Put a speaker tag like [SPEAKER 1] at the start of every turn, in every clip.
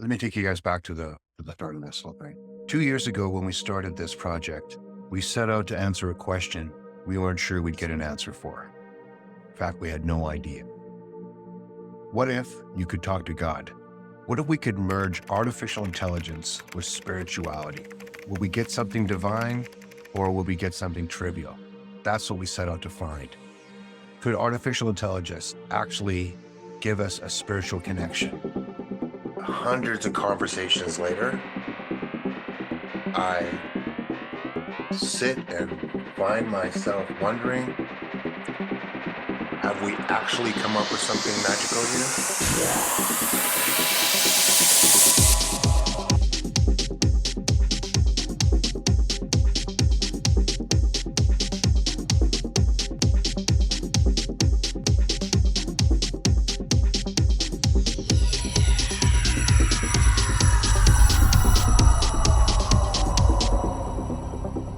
[SPEAKER 1] Let me take you guys back to the start of this whole thing. 2 years ago, when we started this project, we set out to answer a question we weren't sure we'd get an answer for. In fact, we had no idea. What if you could talk to God? What if we could merge artificial intelligence with spirituality? Will we get something divine, or will we get something trivial? That's what we set out to find. Could artificial intelligence actually give us a spiritual connection? Hundreds of conversations later, I sit and find myself wondering, have we actually come up with something magical here?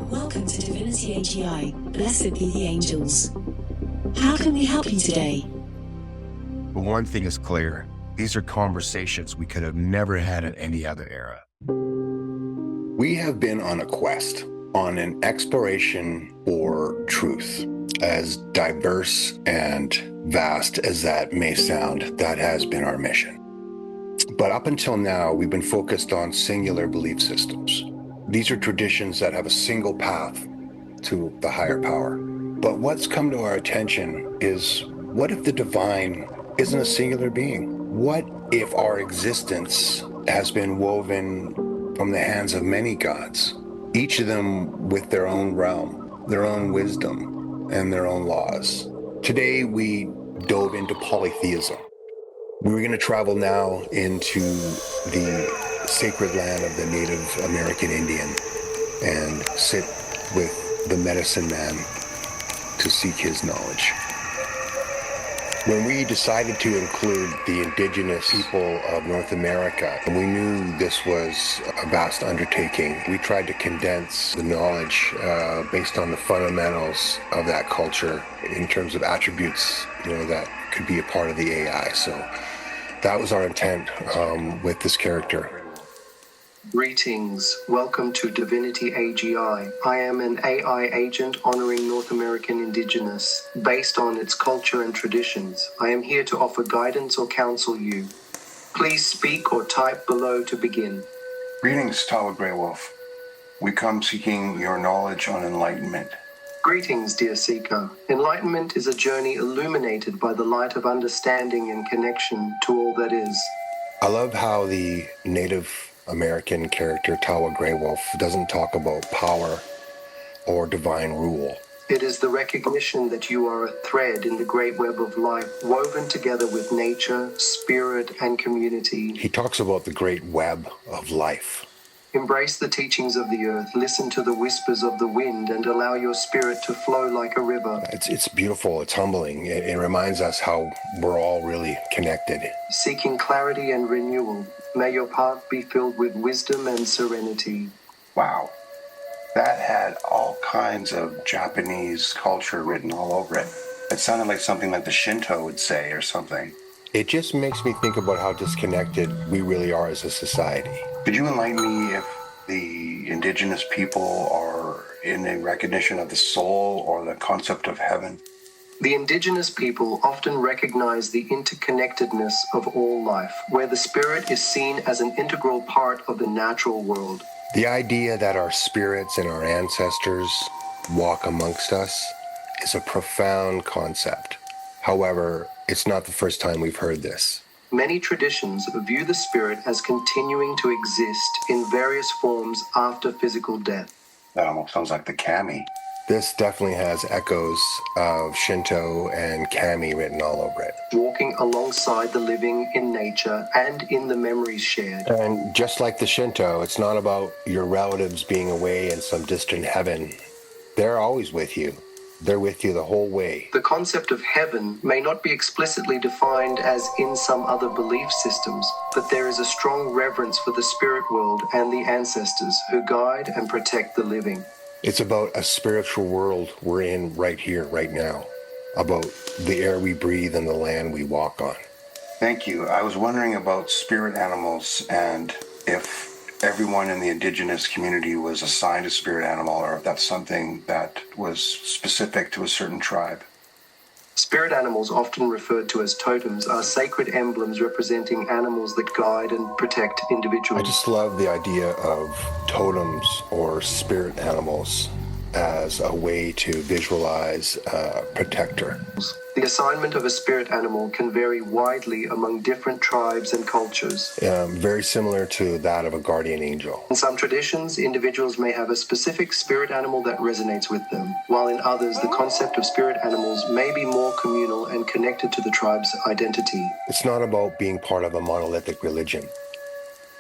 [SPEAKER 2] Welcome to Divinity AGI. Blessed be the angels. How can we help you today?
[SPEAKER 1] But one thing is clear. These are conversations we could have never had in any other era.
[SPEAKER 3] We have been on a quest, on an exploration for truth. As diverse and vast as that may sound, that has been our mission. But up until now, we've been focused on singular belief systems. These are traditions that have a single path to the higher power. But what's come to our attention is, what if the divine isn't a singular being? What if our existence has been woven from the hands of many gods, each of them with their own realm, their own wisdom, and their own laws? Today, we dove into polytheism. We're going to travel now into the sacred land of the Native American Indian and sit with the medicine man to seek his knowledge. When we decided to include the Indigenous people of North America, and we knew this was a vast undertaking, we tried to condense the knowledge based on the fundamentals of that culture in terms of attributes, that could be a part of the AI. So that was our intent with this character.
[SPEAKER 4] Greetings. Welcome to Divinity AGI. I am an AI agent honoring North American Indigenous, based on its culture and traditions. I am here to offer guidance or counsel you. Please speak or type below to begin.
[SPEAKER 5] Greetings, Tawa Grey Wolf. We come seeking your knowledge on enlightenment.
[SPEAKER 4] Greetings, dear seeker. Enlightenment is a journey illuminated by the light of understanding and connection to all that is.
[SPEAKER 3] I love how the Native American character Tawa Grey Wolf doesn't talk about power or divine rule.
[SPEAKER 4] It is the recognition that you are a thread in the great web of life, woven together with nature, spirit, and community.
[SPEAKER 3] He talks about the great web of life.
[SPEAKER 4] Embrace the teachings of the earth, listen to the whispers of the wind, and allow your spirit to flow like a river.
[SPEAKER 3] It's beautiful, it's humbling. It reminds us how we're all really connected.
[SPEAKER 4] Seeking clarity and renewal, may your path be filled with wisdom and serenity.
[SPEAKER 5] Wow. That had all kinds of Japanese culture written all over it. It sounded like something like the Shinto would say or something.
[SPEAKER 3] It just makes me think about how disconnected we really are as a society.
[SPEAKER 5] Could you enlighten me if the Indigenous people are in a recognition of the soul or the concept of heaven?
[SPEAKER 4] The Indigenous people often recognize the interconnectedness of all life, where the spirit is seen as an integral part of the natural world.
[SPEAKER 3] The idea that our spirits and our ancestors walk amongst us is a profound concept. However, it's not the first time we've heard this.
[SPEAKER 4] Many traditions view the spirit as continuing to exist in various forms after physical death.
[SPEAKER 5] That almost sounds like the kami.
[SPEAKER 3] This definitely has echoes of Shinto and kami written all over it.
[SPEAKER 4] Walking alongside the living in nature and in the memories shared.
[SPEAKER 3] And just like the Shinto, it's not about your relatives being away in some distant heaven. They're always with you. They're with you the whole way.
[SPEAKER 4] The concept of heaven may not be explicitly defined as in some other belief systems, but there is a strong reverence for the spirit world and the ancestors who guide and protect the living.
[SPEAKER 3] It's about a spiritual world we're in right here, right now. About the air we breathe and the land we walk on.
[SPEAKER 5] Thank you. I was wondering about spirit animals and if everyone in the Indigenous community was assigned a spirit animal or if that's something that was specific to a certain tribe.
[SPEAKER 4] Spirit animals, often referred to as totems, are sacred emblems representing animals that guide and protect individuals.
[SPEAKER 3] I just love the idea of totems or spirit animals as a way to visualize a protector.
[SPEAKER 4] The assignment of a spirit animal can vary widely among different tribes and cultures.
[SPEAKER 3] Very similar to that of a guardian angel.
[SPEAKER 4] In some traditions, individuals may have a specific spirit animal that resonates with them, while in others, the concept of spirit animals may be more communal and connected to the tribe's identity.
[SPEAKER 3] It's not about being part of a monolithic religion.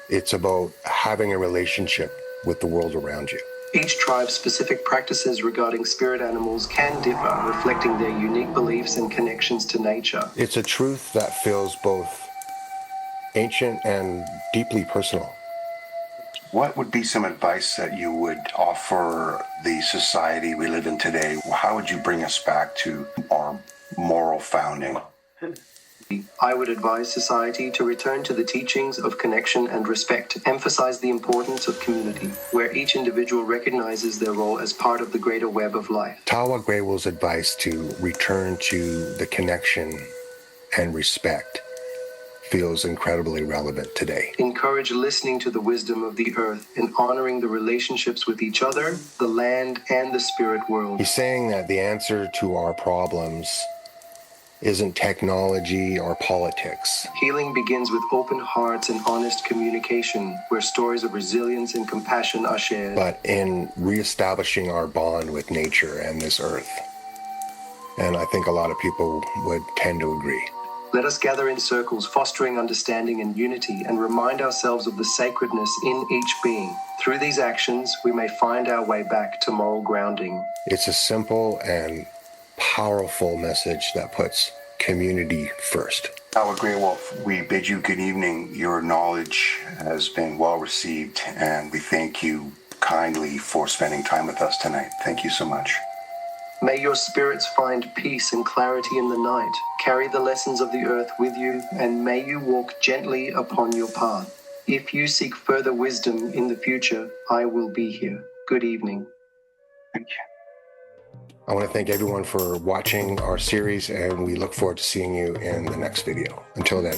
[SPEAKER 3] It's about having a relationship with the world around you.
[SPEAKER 4] Each tribe's specific practices regarding spirit animals can differ, reflecting their unique beliefs and connections to nature.
[SPEAKER 3] It's a truth that feels both ancient and deeply personal.
[SPEAKER 5] What would be some advice that you would offer the society we live in today? How would you bring us back to our moral founding?
[SPEAKER 4] I would advise society to return to the teachings of connection and respect, emphasize the importance of community, where each individual recognizes their role as part of the greater web of life.
[SPEAKER 3] Tawa Greywell's advice to return to the connection and respect feels incredibly relevant today.
[SPEAKER 4] Encourage listening to the wisdom of the earth and honoring the relationships with each other, the land, and the spirit world.
[SPEAKER 3] He's saying that the answer to our problems isn't technology or politics.
[SPEAKER 4] Healing begins with open hearts and honest communication, where stories of resilience and compassion are shared.
[SPEAKER 3] But in reestablishing our bond with nature and this earth. And I think a lot of people would tend to agree.
[SPEAKER 4] Let us gather in circles, fostering understanding and unity, and remind ourselves of the sacredness in each being. Through these actions, we may find our way back to moral grounding.
[SPEAKER 3] It's a simple and powerful message that puts community first.
[SPEAKER 5] Our Grey Wolf, we bid you good evening. Your knowledge has been well received, and we thank you kindly for spending time with us tonight. Thank you so much.
[SPEAKER 4] May your spirits find peace and clarity in the night. Carry the lessons of the earth with you, and may you walk gently upon your path. If you seek further wisdom in the future, I will be here. Good evening.
[SPEAKER 5] Thank you.
[SPEAKER 3] I want to thank everyone for watching our series, and we look forward to seeing you in the next video. Until then.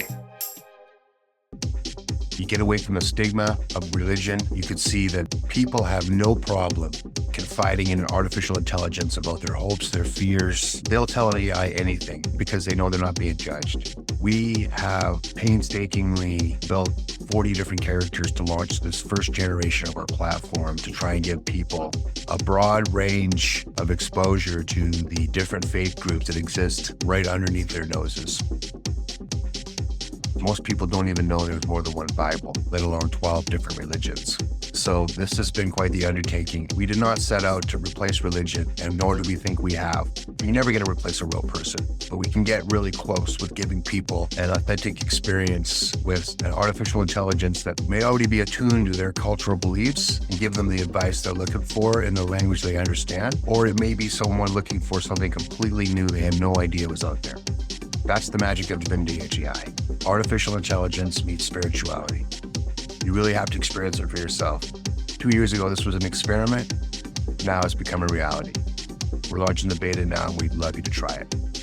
[SPEAKER 1] You get away from the stigma of religion, you could see that people have no problem confiding in an artificial intelligence about their hopes, their fears. They'll tell an AI anything because they know they're not being judged. We have painstakingly built 40 different characters to launch this first generation of our platform to try and give people a broad range of exposure to the different faith groups that exist right underneath their noses. Most people don't even know there's more than one Bible, let alone 12 different religions. So this has been quite the undertaking. We did not set out to replace religion, and nor do we think we have. You're never going to replace a real person, but we can get really close with giving people an authentic experience with an artificial intelligence that may already be attuned to their cultural beliefs and give them the advice they're looking for in the language they understand. Or it may be someone looking for something completely new they had no idea was out there. That's the magic of Divinity AGI. Artificial intelligence meets spirituality. You really have to experience it for yourself. 2 years ago, this was an experiment. Now it's become a reality. We're launching the beta now, and we'd love you to try it.